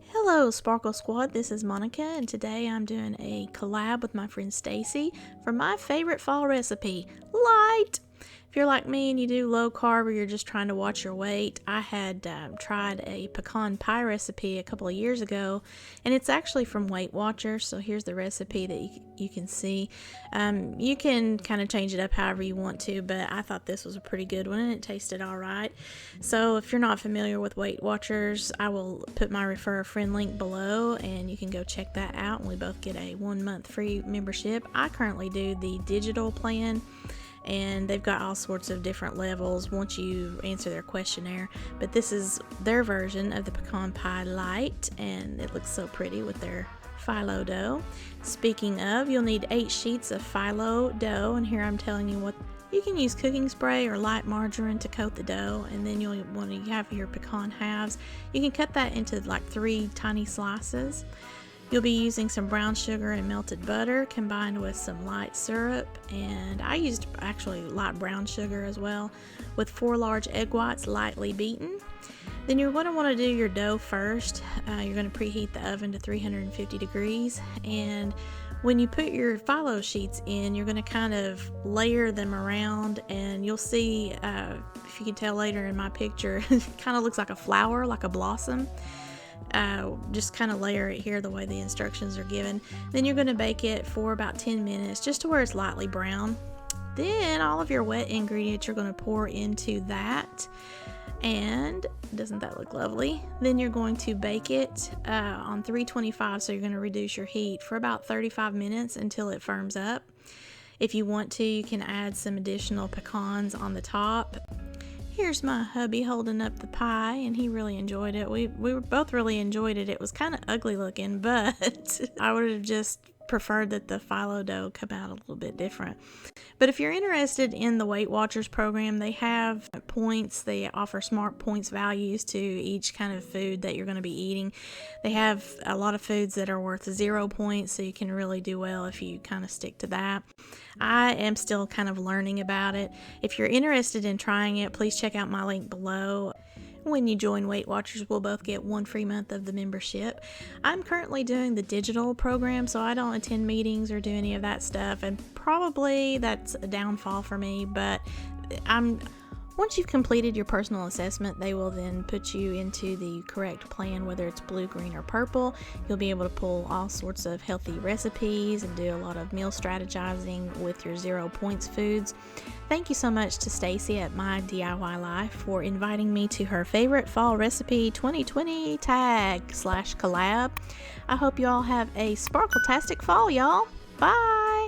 Hello Sparkle Squad, this is Monica and today I'm doing a collab with my friend Stacy for my favorite fall recipe, Lite. If you're like me and you do low carb or you're just trying to watch your weight, I had tried a pecan pie recipe a couple of years ago, and it's actually from Weight Watchers. So here's the recipe that you can see. You can kind of change it up however you want to, but I thought this was a pretty good one and it tasted all right. So if you're not familiar with Weight Watchers, I will put my refer a friend link below and you can go check that out, and we both get a 1 month free membership. I currently do the digital plan, and they've got all sorts of different levels once you answer their questionnaire, but this is their version of the pecan pie Lite, and it looks so pretty with their phyllo dough. Speaking of, you'll need 8 sheets of phyllo dough, and here I'm telling you what you can use: cooking spray or light margarine to coat the dough, and then you'll want to have your pecan halves. You can cut that into like 3 tiny slices. You'll be using some brown sugar and melted butter combined with some light syrup, and I used actually light brown sugar as well, with 4 large egg whites lightly beaten. Then you're going to want to do your dough first. You're going to preheat the oven to 350 degrees, and when you put your phyllo sheets in, you're going to kind of layer them around, and you'll see, if you can tell later in my picture, it kind of looks like a flower, like a blossom. Just kind of layer it here the way the instructions are given. Then you're going to bake it for about 10 minutes, just to where it's lightly brown. Then all of your wet ingredients you're going to pour into that, and doesn't that look lovely? Then you're going to bake it on 325, so you're going to reduce your heat for about 35 minutes until it firms up. If you want to, you can add some additional pecans on the top. Here's my hubby holding up the pie, and he really enjoyed it. We both really enjoyed it. It was kind of ugly looking, but I would have just preferred that the phyllo dough come out a little bit different. But if you're interested in the Weight Watchers program, they have points. They offer smart points values to each kind of food that you're going to be eating. They have a lot of foods that are worth 0 points, so you can really do well if you kind of stick to that. I am still kind of learning about it. If you're interested in trying it, please check out my link below. When you join Weight Watchers, we'll both get 1 free month of the membership. I'm currently doing the digital program, so I don't attend meetings or do any of that stuff, and probably that's a downfall for me, but once you've completed your personal assessment, they will then put you into the correct plan, whether it's blue, green, or purple. You'll be able to pull all sorts of healthy recipes and do a lot of meal strategizing with your 0 points foods. Thank you so much to Stacy at My DIY Life for inviting me to her favorite fall recipe 2020 tag/collab. I hope you all have a sparkle-tastic fall, y'all. Bye!